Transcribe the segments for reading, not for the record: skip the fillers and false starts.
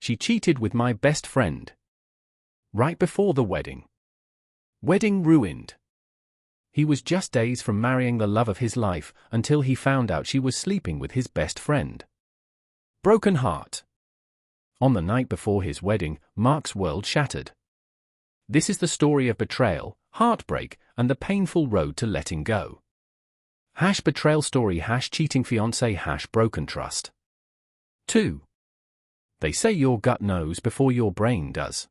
She cheated with my best friend. Right before the wedding. Wedding ruined. He was just days from marrying the love of his life until he found out she was sleeping with his best friend. Broken heart. On the night before his wedding, Mark's world shattered. This is the story of betrayal, heartbreak, and the painful road to letting go. #betrayal story #cheating fiancé #broken trust. 2. They say your gut knows before your brain does.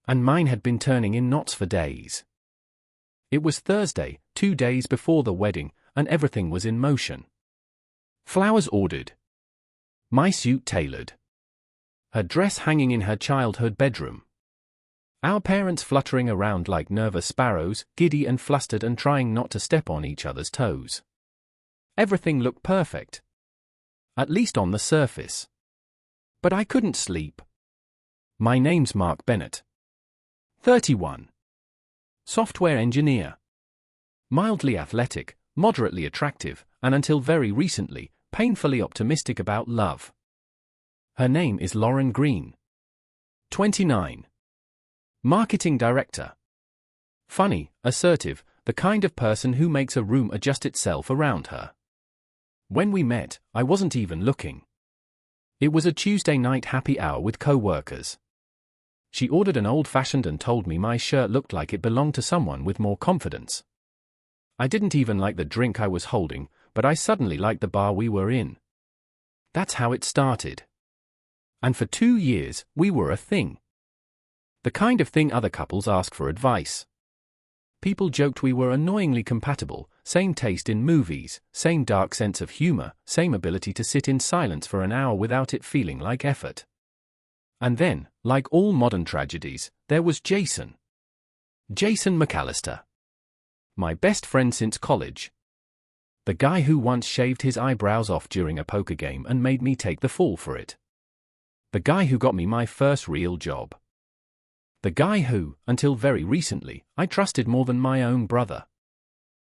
And mine had been turning in knots for days. It was Thursday, 2 days before the wedding, and everything was in motion. Flowers ordered. My suit tailored. Her dress hanging in her childhood bedroom. Our parents fluttering around like nervous sparrows, giddy and flustered and trying not to step on each other's toes. Everything looked perfect. At least on the surface. But I couldn't sleep. My name's Mark Bennett. 31. Software engineer. Mildly athletic, moderately attractive, and until very recently, painfully optimistic about love. Her name is Lauren Green. 29. Marketing director. Funny, assertive, the kind of person who makes a room adjust itself around her. When we met, I wasn't even looking. It was a Tuesday night happy hour with co-workers. She ordered an old-fashioned and told me my shirt looked like it belonged to someone with more confidence. I didn't even like the drink I was holding, but I suddenly liked the bar we were in. That's how it started. And for 2 years, we were a thing. The kind of thing other couples ask for advice. People joked we were annoyingly compatible, same taste in movies, same dark sense of humor, same ability to sit in silence for an hour without it feeling like effort. And then, like all modern tragedies, there was Jason. Jason McAllister. My best friend since college. The guy who once shaved his eyebrows off during a poker game and made me take the fall for it. The guy who got me my first real job. The guy who, until very recently, I trusted more than my own brother.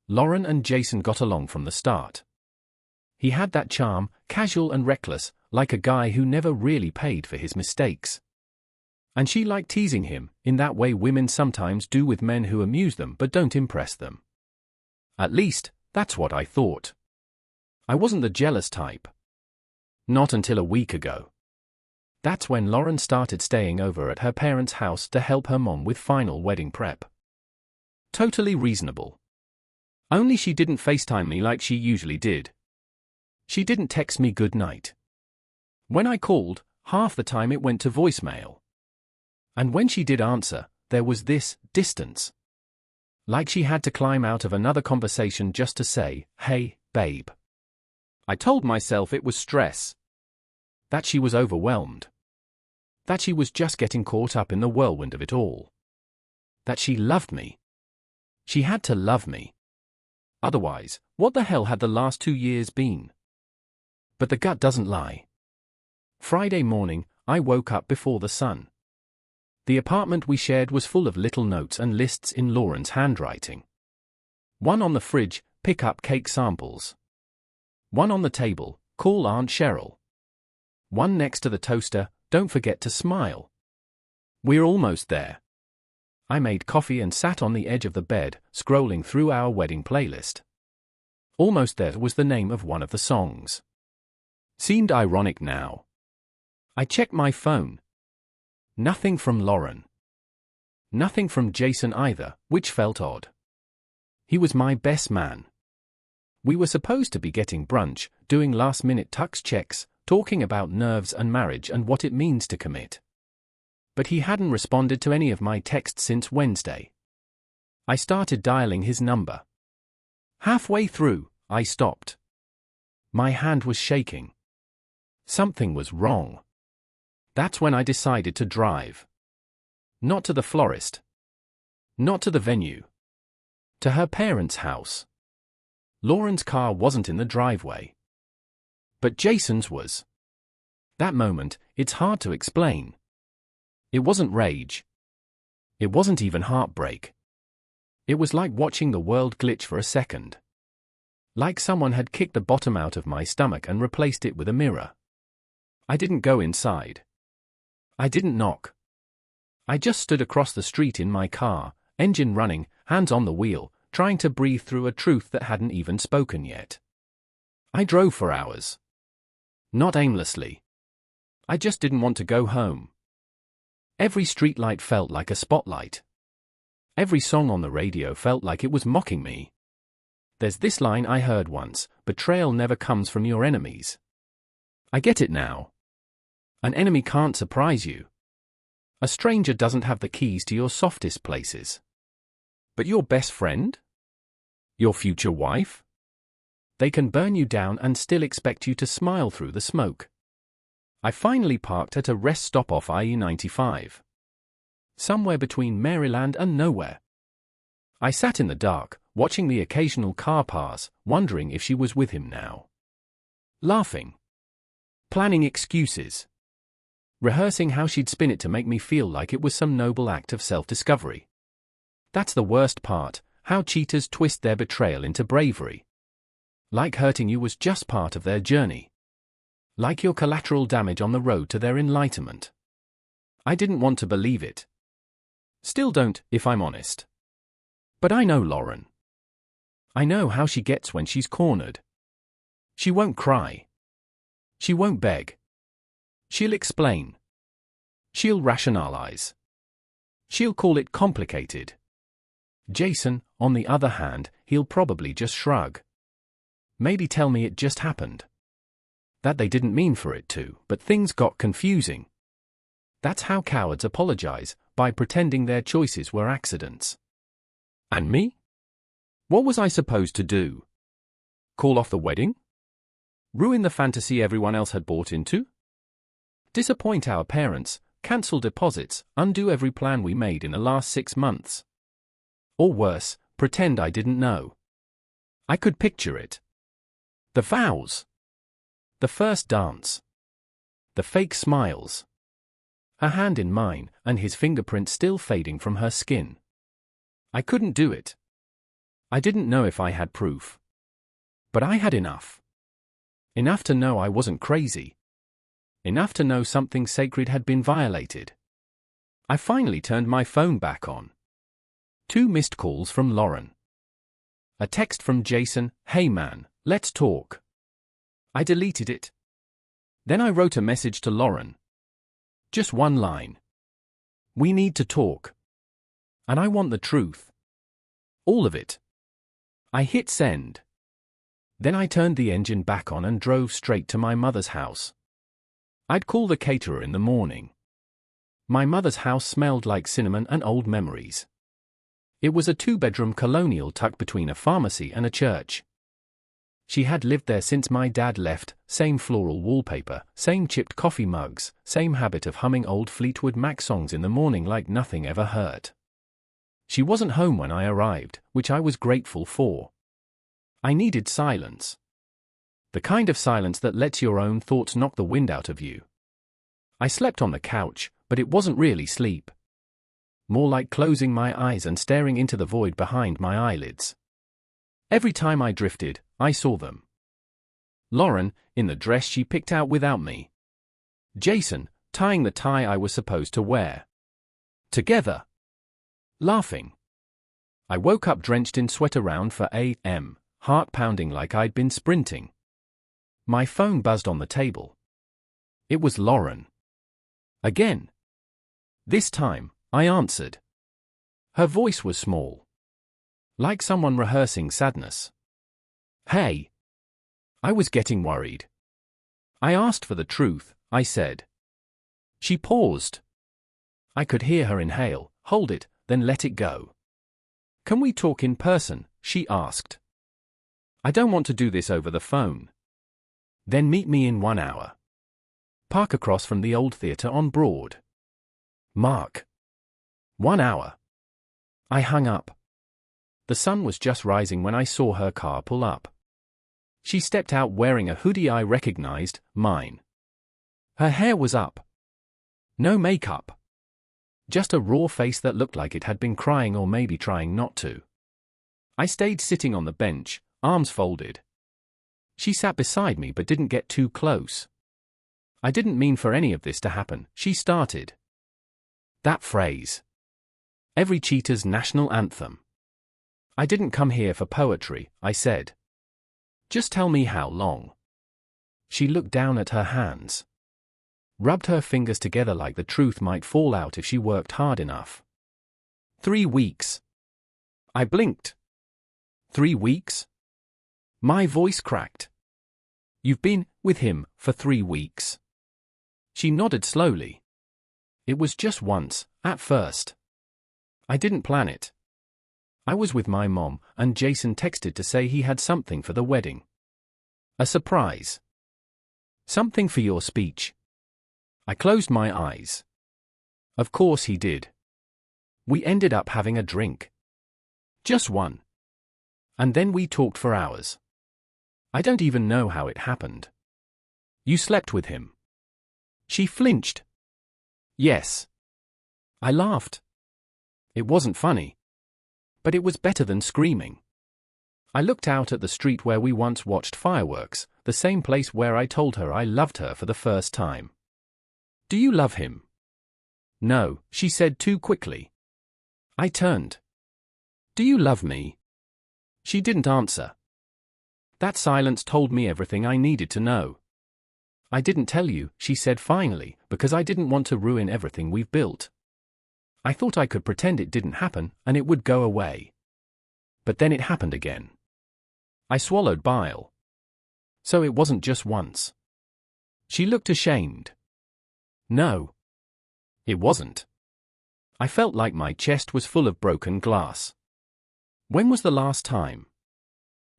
Lauren and Jason got along from the start. He had that charm, casual and reckless, like a guy who never really paid for his mistakes. And she liked teasing him, in that way women sometimes do with men who amuse them but don't impress them. At least, that's what I thought. I wasn't the jealous type. Not until a week ago. That's when Lauren started staying over at her parents' house to help her mom with final wedding prep. Totally reasonable. Only she didn't FaceTime me like she usually did. She didn't text me good night. When I called, half the time it went to voicemail. And when she did answer, there was this distance. Like she had to climb out of another conversation just to say, "Hey, babe." I told myself it was stress. That she was overwhelmed. That she was just getting caught up in the whirlwind of it all. That she loved me. She had to love me. Otherwise, what the hell had the last 2 years been? But the gut doesn't lie. Friday morning, I woke up before the sun. The apartment we shared was full of little notes and lists in Lauren's handwriting. One on the fridge, pick up cake samples. One on the table, call Aunt Cheryl. One next to the toaster, don't forget to smile. We're almost there. I made coffee and sat on the edge of the bed, scrolling through our wedding playlist. Almost There was the name of one of the songs. Seemed ironic now. I checked my phone. Nothing from Lauren. Nothing from Jason either, which felt odd. He was my best man. We were supposed to be getting brunch, doing last-minute tux checks, talking about nerves and marriage and what it means to commit. But he hadn't responded to any of my texts since Wednesday. I started dialing his number. Halfway through, I stopped. My hand was shaking. Something was wrong. That's when I decided to drive. Not to the florist. Not to the venue. To her parents' house. Lauren's car wasn't in the driveway. But Jason's was. That moment, it's hard to explain. It wasn't rage. It wasn't even heartbreak. It was like watching the world glitch for a second. Like someone had kicked the bottom out of my stomach and replaced it with a mirror. I didn't go inside. I didn't knock. I just stood across the street in my car, engine running, hands on the wheel, trying to breathe through a truth that hadn't even spoken yet. I drove for hours. Not aimlessly. I just didn't want to go home. Every streetlight felt like a spotlight. Every song on the radio felt like it was mocking me. There's this line I heard once: betrayal never comes from your enemies. I get it now. An enemy can't surprise you. A stranger doesn't have the keys to your softest places. But your best friend? Your future wife? They can burn you down and still expect you to smile through the smoke. I finally parked at a rest stop off IE95. Somewhere between Maryland and nowhere. I sat in the dark, watching the occasional car pass, wondering if she was with him now. Laughing. Planning excuses. Rehearsing how she'd spin it to make me feel like it was some noble act of self-discovery. That's the worst part, how cheaters twist their betrayal into bravery. Like hurting you was just part of their journey. Like your collateral damage on the road to their enlightenment. I didn't want to believe it. Still don't, if I'm honest. But I know Lauren. I know how she gets when she's cornered. She won't cry. She won't beg. She'll explain. She'll rationalize. She'll call it complicated. Jason, on the other hand, he'll probably just shrug. Maybe tell me it just happened. That they didn't mean for it to, but things got confusing. That's how cowards apologize, by pretending their choices were accidents. And me? What was I supposed to do? Call off the wedding? Ruin the fantasy everyone else had bought into? Disappoint our parents, cancel deposits, undo every plan we made in the last 6 months? Or worse, pretend I didn't know. I could picture it. The vows. The first dance. The fake smiles. Her hand in mine, and his fingerprint still fading from her skin. I couldn't do it. I didn't know if I had proof. But I had enough. Enough to know I wasn't crazy. Enough to know something sacred had been violated. I finally turned my phone back on. 2 missed calls from Lauren. A text from Jason: "Hey man, let's talk." I deleted it. Then I wrote a message to Lauren. Just one line. "We need to talk. And I want the truth. All of it." I hit send. Then I turned the engine back on and drove straight to my mother's house. I'd call the caterer in the morning. My mother's house smelled like cinnamon and old memories. It was a 2-bedroom colonial tucked between a pharmacy and a church. She had lived there since my dad left, same floral wallpaper, same chipped coffee mugs, same habit of humming old Fleetwood Mac songs in the morning like nothing ever hurt. She wasn't home when I arrived, which I was grateful for. I needed silence. The kind of silence that lets your own thoughts knock the wind out of you. I slept on the couch, but it wasn't really sleep. More like closing my eyes and staring into the void behind my eyelids. Every time I drifted, I saw them. Lauren, in the dress she picked out without me. Jason, tying the tie I was supposed to wear. Together. Laughing. I woke up drenched in sweat around 4 a.m., heart pounding like I'd been sprinting. My phone buzzed on the table. It was Lauren. Again. This time, I answered. Her voice was small. Like someone rehearsing sadness. "Hey." I was getting worried. "I asked for the truth," I said. She paused. I could hear her inhale, hold it, then let it go. "Can we talk in person?" she asked. "I don't want to do this over the phone." "Then meet me in 1 hour. Park across from the old theater on Broad." Mark. 1 hour. I hung up. The sun was just rising when I saw her car pull up. She stepped out wearing a hoodie I recognized, mine. Her hair was up. No makeup. Just a raw face that looked like it had been crying or maybe trying not to. I stayed sitting on the bench, arms folded. She sat beside me but didn't get too close. I didn't mean for any of this to happen, she started. That phrase. Every cheater's national anthem. I didn't come here for poetry, I said. Just tell me how long. She looked down at her hands. Rubbed her fingers together like the truth might fall out if she worked hard enough. 3 weeks. I blinked. 3 weeks? My voice cracked. You've been with him for 3 weeks. She nodded slowly. It was just once, at first. I didn't plan it. I was with my mom, and Jason texted to say he had something for the wedding. A surprise. Something for your speech. I closed my eyes. Of course he did. We ended up having a drink. Just one. And then we talked for hours. I don't even know how it happened. You slept with him. She flinched. Yes. I laughed. It wasn't funny. But it was better than screaming. I looked out at the street where we once watched fireworks, the same place where I told her I loved her for the first time. Do you love him? No, she said too quickly. I turned. Do you love me? She didn't answer. That silence told me everything I needed to know. I didn't tell you, she said finally, because I didn't want to ruin everything we've built. I thought I could pretend it didn't happen, and it would go away. But then it happened again. I swallowed bile. So it wasn't just once. She looked ashamed. No. It wasn't. I felt like my chest was full of broken glass. When was the last time?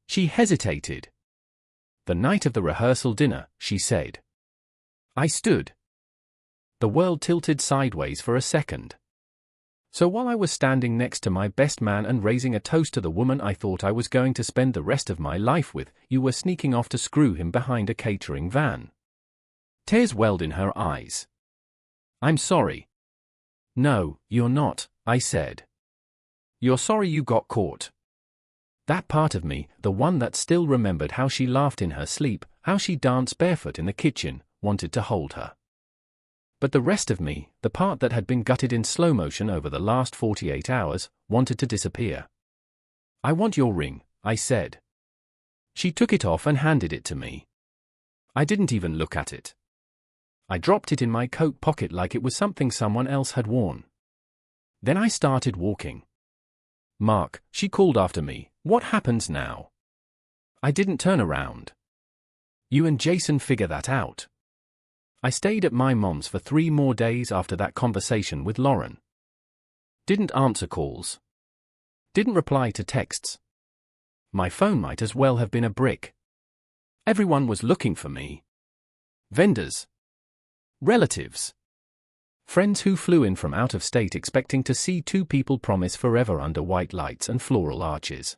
She hesitated. The night of the rehearsal dinner, she said. I stood. The world tilted sideways for a second. So while I was standing next to my best man and raising a toast to the woman I thought I was going to spend the rest of my life with, you were sneaking off to screw him behind a catering van. Tears welled in her eyes. I'm sorry. No, you're not, I said. You're sorry you got caught. That part of me, the one that still remembered how she laughed in her sleep, how she danced barefoot in the kitchen, wanted to hold her. But the rest of me, the part that had been gutted in slow motion over the last 48 hours, wanted to disappear. I want your ring, I said. She took it off and handed it to me. I didn't even look at it. I dropped it in my coat pocket like it was something someone else had worn. Then I started walking. Mark, she called after me, what happens now? I didn't turn around. You and Jason figure that out. I stayed at my mom's for 3 more days after that conversation with Lauren. Didn't answer calls. Didn't reply to texts. My phone might as well have been a brick. Everyone was looking for me. Vendors. Relatives. Friends who flew in from out of state expecting to see 2 people promise forever under white lights and floral arches.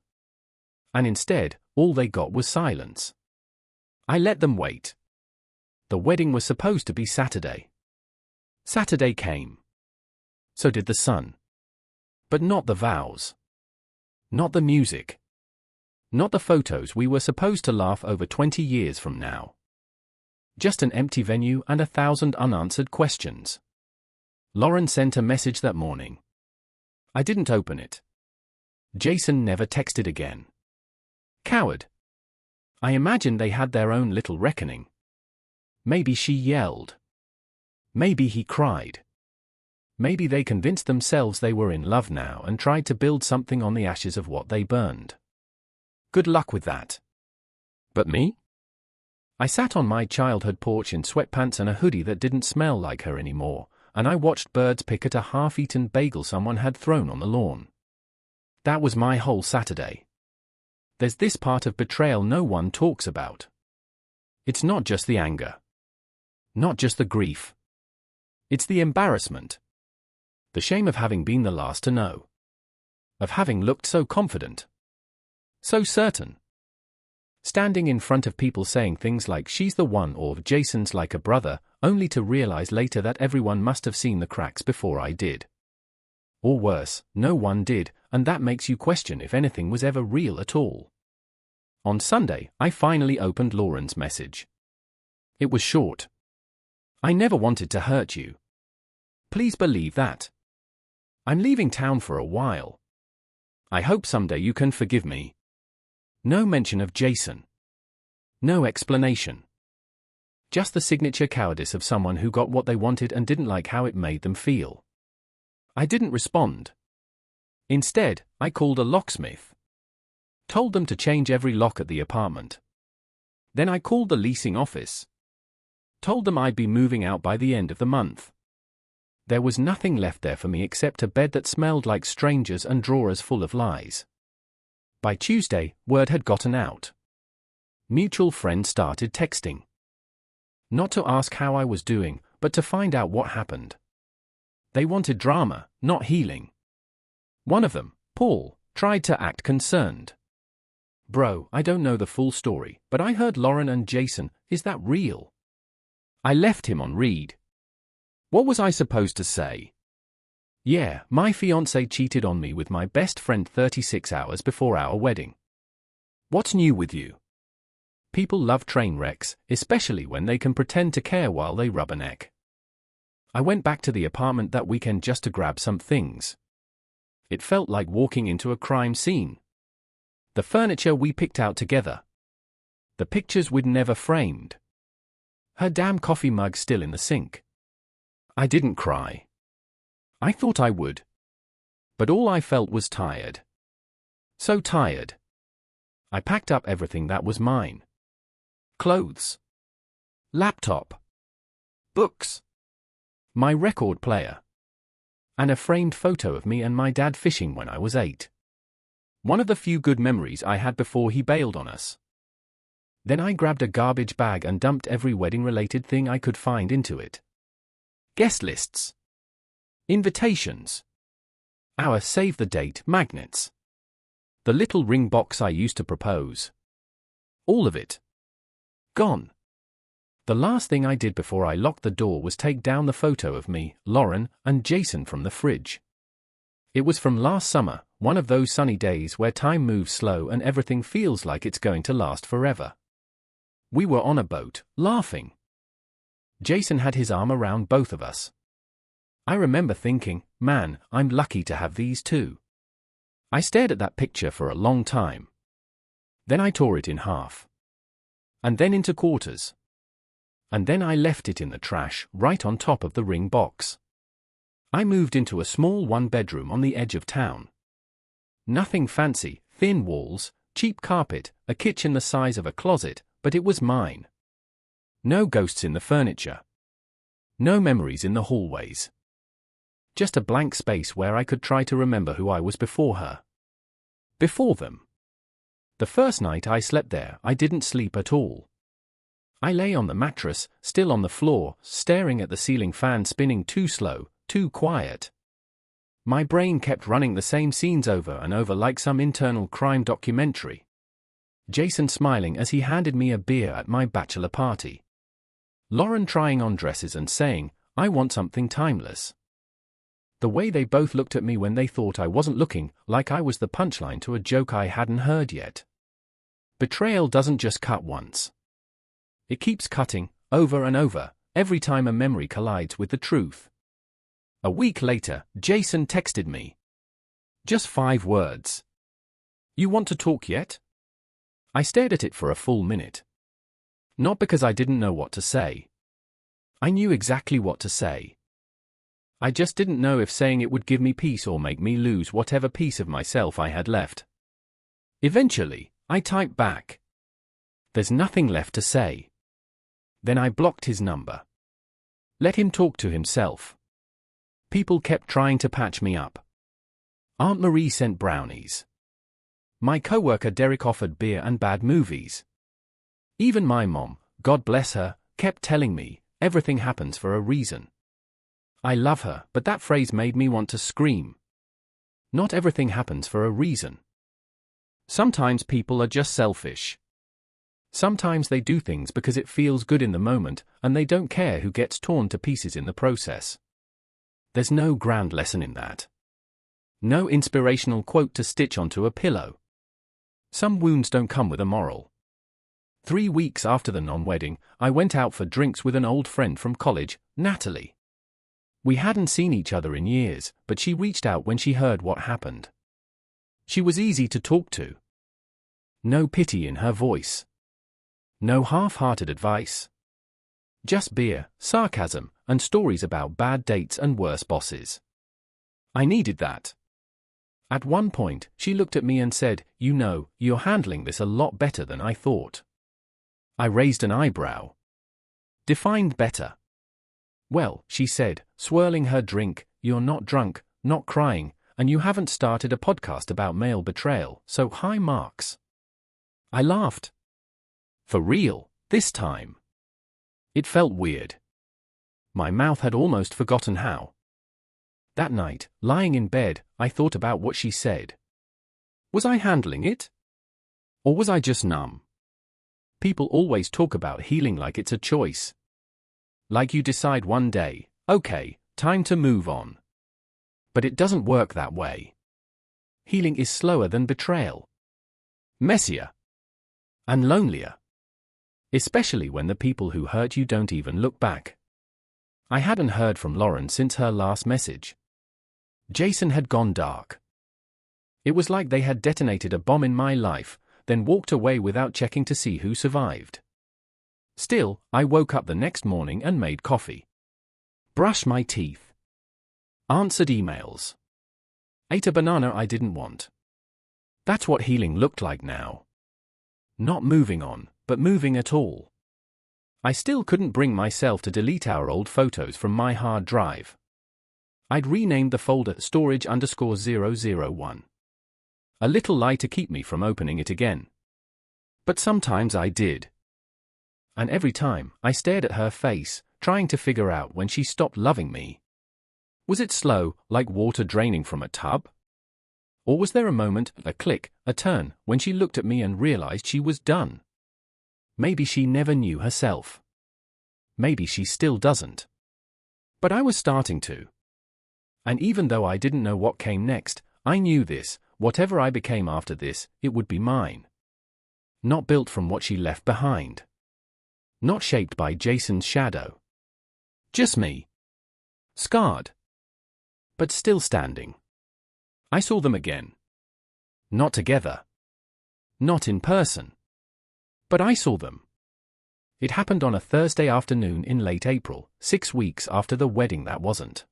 And instead, all they got was silence. I let them wait. The wedding was supposed to be Saturday. Saturday came. So did the sun. But not the vows. Not the music. Not the photos we were supposed to laugh over 20 years from now. Just an empty venue and 1,000 unanswered questions. Lauren sent a message that morning. I didn't open it. Jason never texted again. Coward. I imagined they had their own little reckoning. Maybe she yelled. Maybe he cried. Maybe they convinced themselves they were in love now and tried to build something on the ashes of what they burned. Good luck with that. But me? I sat on my childhood porch in sweatpants and a hoodie that didn't smell like her anymore, and I watched birds pick at a half-eaten bagel someone had thrown on the lawn. That was my whole Saturday. There's this part of betrayal no one talks about. It's not just the anger. Not just the grief. It's the embarrassment. The shame of having been the last to know. Of having looked so confident. So certain. Standing in front of people saying things like she's the one or Jason's like a brother, only to realize later that everyone must have seen the cracks before I did. Or worse, no one did, and that makes you question if anything was ever real at all. On Sunday, I finally opened Lauren's message. It was short. I never wanted to hurt you. Please believe that. I'm leaving town for a while. I hope someday you can forgive me. No mention of Jason. No explanation. Just the signature cowardice of someone who got what they wanted and didn't like how it made them feel. I didn't respond. Instead, I called a locksmith. Told them to change every lock at the apartment. Then I called the leasing office. Told them I'd be moving out by the end of the month. There was nothing left there for me except a bed that smelled like strangers and drawers full of lies. By Tuesday, word had gotten out. Mutual friends started texting. Not to ask how I was doing, but to find out what happened. They wanted drama, not healing. One of them, Paul, tried to act concerned. Bro, I don't know the full story, but I heard Lauren and Jason, is that real? I left him on read. What was I supposed to say? Yeah, my fiancé cheated on me with my best friend 36 hours before our wedding. What's new with you? People love train wrecks, especially when they can pretend to care while they rubberneck. I went back to the apartment that weekend just to grab some things. It felt like walking into a crime scene. The furniture we picked out together. The pictures we'd never framed. Her damn coffee mug still in the sink. I didn't cry. I thought I would. But all I felt was tired. So tired. I packed up everything that was mine. Clothes. Laptop. Books. My record player. And a framed photo of me and my dad fishing when I was 8. One of the few good memories I had before he bailed on us. Then I grabbed a garbage bag and dumped every wedding-related thing I could find into it. Guest lists. Invitations. Our save-the-date magnets. The little ring box I used to propose. All of it. Gone. The last thing I did before I locked the door was take down the photo of me, Lauren, and Jason from the fridge. It was from last summer, one of those sunny days where time moves slow and everything feels like it's going to last forever. We were on a boat, laughing. Jason had his arm around both of us. I remember thinking, man, I'm lucky to have these two. I stared at that picture for a long time. Then I tore it in half. And then into quarters. And then I left it in the trash, right on top of the ring box. I moved into a small one-bedroom on the edge of town. Nothing fancy, thin walls, cheap carpet, a kitchen the size of a closet, but it was mine. No ghosts in the furniture. No memories in the hallways. Just a blank space where I could try to remember who I was before her. Before them. The first night I slept there, I didn't sleep at all. I lay on the mattress, still on the floor, staring at the ceiling fan spinning too slow, too quiet. My brain kept running the same scenes over and over like some internal crime documentary. Jason smiling as he handed me a beer at my bachelor party. Lauren trying on dresses and saying, I want something timeless. The way they both looked at me when they thought I wasn't looking, like I was the punchline to a joke I hadn't heard yet. Betrayal doesn't just cut once. It keeps cutting, over and over, every time a memory collides with the truth. A week later, Jason texted me. Just 5 words. You want to talk yet? I stared at it for a full minute. Not because I didn't know what to say. I knew exactly what to say. I just didn't know if saying it would give me peace or make me lose whatever piece of myself I had left. Eventually, I typed back. There's nothing left to say. Then I blocked his number. Let him talk to himself. People kept trying to patch me up. Aunt Marie sent brownies. My coworker Derek offered beer and bad movies. Even my mom, God bless her, kept telling me, everything happens for a reason. I love her, but that phrase made me want to scream. Not everything happens for a reason. Sometimes people are just selfish. Sometimes they do things because it feels good in the moment, and they don't care who gets torn to pieces in the process. There's no grand lesson in that. No inspirational quote to stitch onto a pillow. Some wounds don't come with a moral. 3 weeks after the non-wedding, I went out for drinks with an old friend from college, Natalie. We hadn't seen each other in years, but she reached out when she heard what happened. She was easy to talk to. No pity in her voice. No half-hearted advice. Just beer, sarcasm, and stories about bad dates and worse bosses. I needed that. At one point, she looked at me and said, "You know, you're handling this a lot better than I thought." I raised an eyebrow. Defined better. "Well," she said, swirling her drink, "you're not drunk, not crying, and you haven't started a podcast about male betrayal, so high marks." I laughed. For real, this time. It felt weird. My mouth had almost forgotten how. That night, lying in bed, I thought about what she said. Was I handling it? Or was I just numb? People always talk about healing like it's a choice. Like you decide one day, okay, time to move on. But it doesn't work that way. Healing is slower than betrayal. Messier. And lonelier. Especially when the people who hurt you don't even look back. I hadn't heard from Lauren since her last message. Jason had gone dark. It was like they had detonated a bomb in my life, then walked away without checking to see who survived. Still, I woke up the next morning and made coffee. Brushed my teeth. Answered emails. Ate a banana I didn't want. That's what healing looked like now. Not moving on, but moving at all. I still couldn't bring myself to delete our old photos from my hard drive. I'd renamed the folder storage_001. A little lie to keep me from opening it again. But sometimes I did. And every time, I stared at her face, trying to figure out when she stopped loving me. Was it slow, like water draining from a tub? Or was there a moment, a click, a turn, when she looked at me and realized she was done? Maybe she never knew herself. Maybe she still doesn't. But I was starting to. And even though I didn't know what came next, I knew this, whatever I became after this, it would be mine. Not built from what she left behind. Not shaped by Jason's shadow. Just me. Scarred. But still standing. I saw them again. Not together. Not in person. But I saw them. It happened on a Thursday afternoon in late April, 6 weeks after the wedding that wasn't.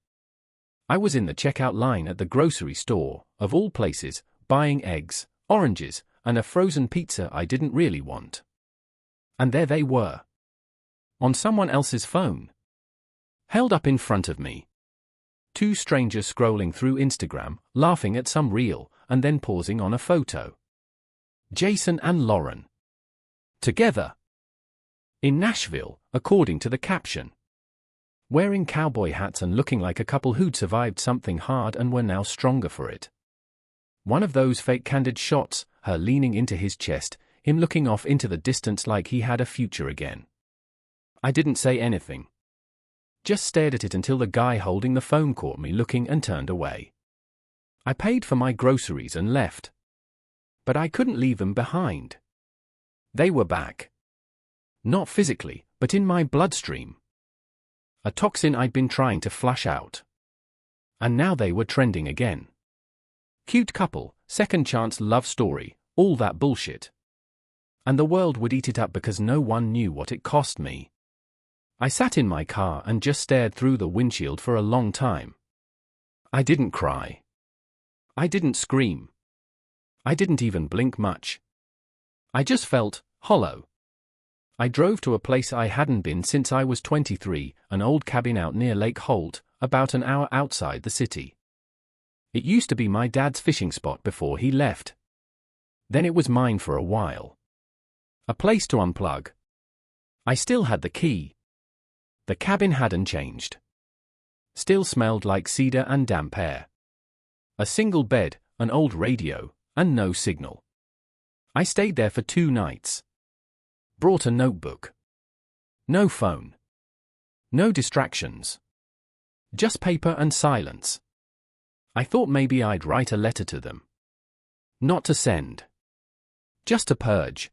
I was in the checkout line at the grocery store, of all places, buying eggs, oranges, and a frozen pizza I didn't really want. And there they were. On someone else's phone. Held up in front of me. Two strangers scrolling through Instagram, laughing at some reel, and then pausing on a photo. Jason and Lauren. Together. In Nashville, according to the caption. Wearing cowboy hats and looking like a couple who'd survived something hard and were now stronger for it. One of those fake candid shots, her leaning into his chest, him looking off into the distance like he had a future again. I didn't say anything. Just stared at it until the guy holding the phone caught me looking and turned away. I paid for my groceries and left. But I couldn't leave them behind. They were back. Not physically, but in my bloodstream. A toxin I'd been trying to flush out. And now they were trending again. Cute couple, second chance love story, all that bullshit. And the world would eat it up because no one knew what it cost me. I sat in my car and just stared through the windshield for a long time. I didn't cry. I didn't scream. I didn't even blink much. I just felt hollow. I drove to a place I hadn't been since I was 23, an old cabin out near Lake Holt, about an hour outside the city. It used to be my dad's fishing spot before he left. Then it was mine for a while. A place to unplug. I still had the key. The cabin hadn't changed. Still smelled like cedar and damp air. A single bed, an old radio, and no signal. I stayed there for 2 nights. Brought a notebook. No phone. No distractions. Just paper and silence. I thought maybe I'd write a letter to them. Not to send. Just to purge.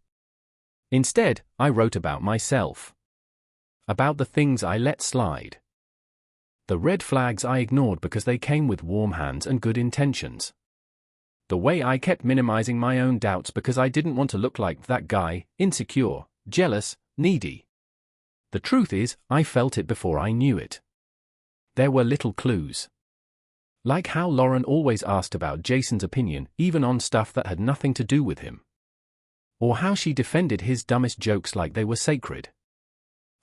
Instead, I wrote about myself. About the things I let slide. The red flags I ignored because they came with warm hands and good intentions. The way I kept minimizing my own doubts because I didn't want to look like that guy, insecure, jealous, needy. The truth is, I felt it before I knew it. There were little clues. Like how Lauren always asked about Jason's opinion, even on stuff that had nothing to do with him. Or how she defended his dumbest jokes like they were sacred.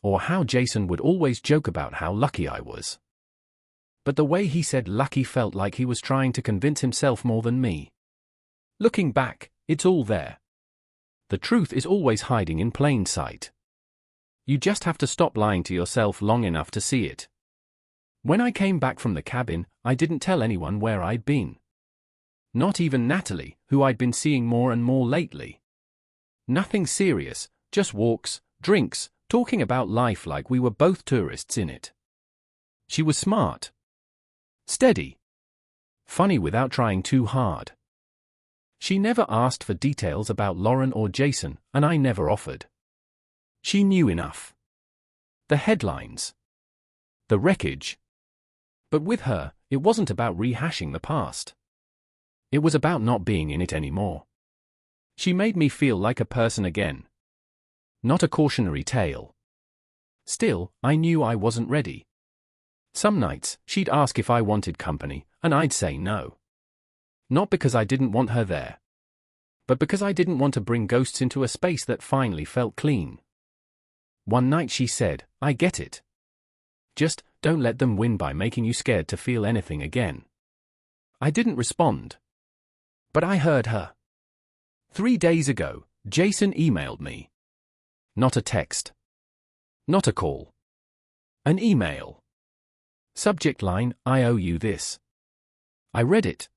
Or how Jason would always joke about how lucky I was. But the way he said lucky felt like he was trying to convince himself more than me. Looking back, it's all there. The truth is always hiding in plain sight. You just have to stop lying to yourself long enough to see it. When I came back from the cabin, I didn't tell anyone where I'd been. Not even Natalie, who I'd been seeing more and more lately. Nothing serious, just walks, drinks, talking about life like we were both tourists in it. She was smart. Steady. Funny without trying too hard. She never asked for details about Lauren or Jason, and I never offered. She knew enough. The headlines. The wreckage. But with her, it wasn't about rehashing the past. It was about not being in it anymore. She made me feel like a person again. Not a cautionary tale. Still, I knew I wasn't ready. Some nights, she'd ask if I wanted company, and I'd say no. Not because I didn't want her there. But because I didn't want to bring ghosts into a space that finally felt clean. One night she said, "I get it. Just, don't let them win by making you scared to feel anything again." I didn't respond. But I heard her. 3 days ago, Jason emailed me. Not a text. Not a call. An email. Subject line, "I owe you this." I read it.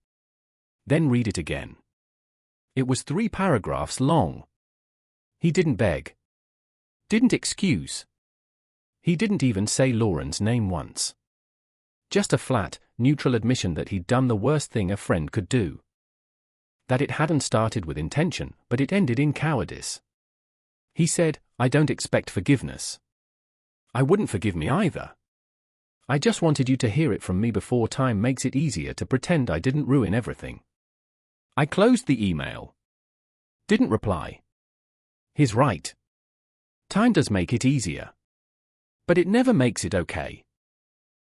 Then read it again. It was 3 paragraphs long. He didn't beg. Didn't excuse. He didn't even say Lauren's name once. Just a flat, neutral admission that he'd done the worst thing a friend could do. That it hadn't started with intention, but it ended in cowardice. He said, "I don't expect forgiveness. I wouldn't forgive me either. I just wanted you to hear it from me before time makes it easier to pretend I didn't ruin everything." I closed the email. Didn't reply. He's right. Time does make it easier. But it never makes it okay.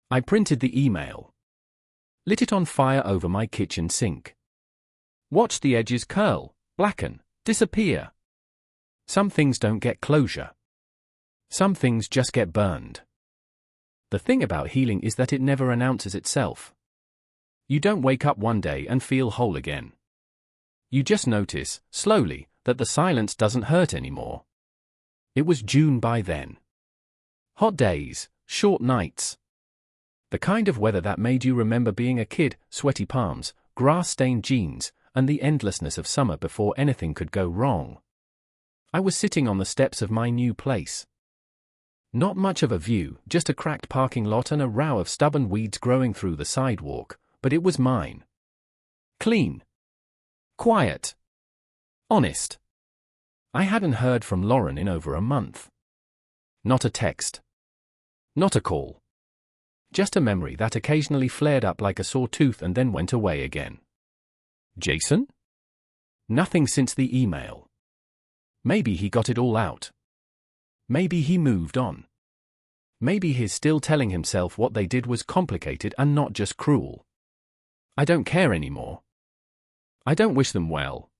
I printed the email. Lit it on fire over my kitchen sink. Watched the edges curl, blacken, disappear. Some things don't get closure. Some things just get burned. The thing about healing is that it never announces itself. You don't wake up one day and feel whole again. You just notice, slowly, that the silence doesn't hurt anymore. It was June by then. Hot days, short nights. The kind of weather that made you remember being a kid, sweaty palms, grass-stained jeans, and the endlessness of summer before anything could go wrong. I was sitting on the steps of my new place. Not much of a view, just a cracked parking lot and a row of stubborn weeds growing through the sidewalk, but it was mine. Clean. Quiet. Honest. I hadn't heard from Lauren in over a month. Not a text. Not a call. Just a memory that occasionally flared up like a sore tooth and then went away again. Jason? Nothing since the email. Maybe he got it all out. Maybe he moved on. Maybe he's still telling himself what they did was complicated and not just cruel. I don't care anymore. I don't wish them well.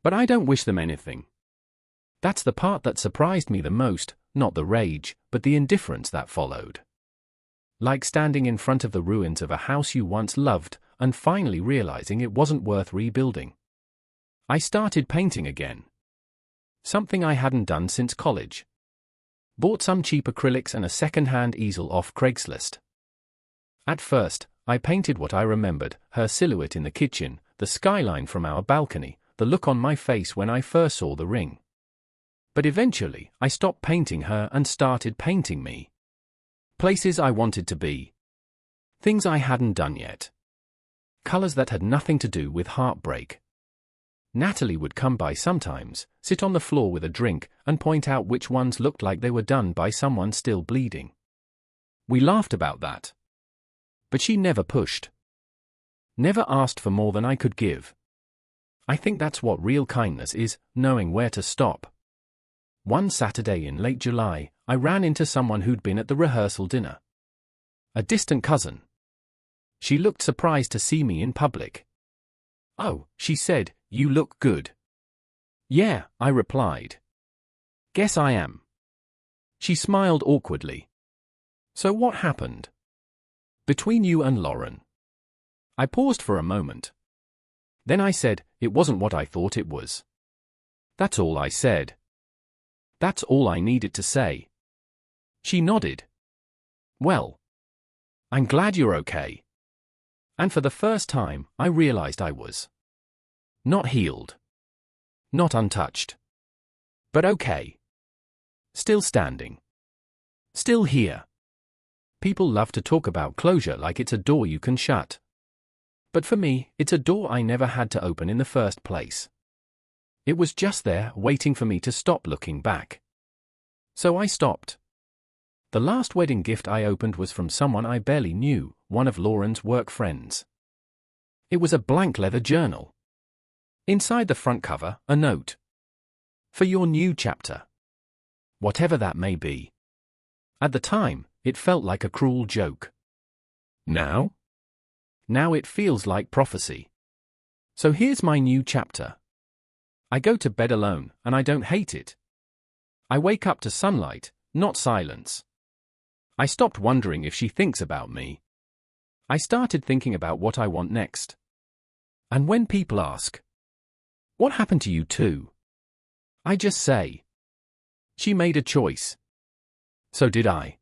But I don't wish them anything. That's the part that surprised me the most, not the rage, but the indifference that followed. Like standing in front of the ruins of a house you once loved, and finally realizing it wasn't worth rebuilding. I started painting again. Something I hadn't done since college. Bought some cheap acrylics and a second-hand easel off Craigslist. At first, I painted what I remembered, her silhouette in the kitchen, the skyline from our balcony, the look on my face when I first saw the ring. But eventually, I stopped painting her and started painting me. Places I wanted to be. Things I hadn't done yet. Colors that had nothing to do with heartbreak. Natalie would come by sometimes, sit on the floor with a drink, and point out which ones looked like they were done by someone still bleeding. We laughed about that. But she never pushed. Never asked for more than I could give. I think that's what real kindness is, knowing where to stop. One Saturday in late July, I ran into someone who'd been at the rehearsal dinner. A distant cousin. She looked surprised to see me in public. "Oh," she said, "you look good." "Yeah," I replied. "Guess I am." She smiled awkwardly. "So what happened between you and Lauren?" I paused for a moment. Then I said, "It wasn't what I thought it was." That's all I said. That's all I needed to say. She nodded. "Well, I'm glad you're okay." And for the first time, I realized I was not healed, not untouched, but okay. Still standing. Still here. People love to talk about closure like it's a door you can shut. But for me, it's a door I never had to open in the first place. It was just there, waiting for me to stop looking back. So I stopped. The last wedding gift I opened was from someone I barely knew, one of Lauren's work friends. It was a blank leather journal. Inside the front cover, a note. "For your new chapter." Whatever that may be. At the time, it felt like a cruel joke. Now? Now it feels like prophecy. So here's my new chapter. I go to bed alone, and I don't hate it. I wake up to sunlight, not silence. I stopped wondering if she thinks about me. I started thinking about what I want next. And when people ask, "What happened to you too?" I just say, "She made a choice. So did I."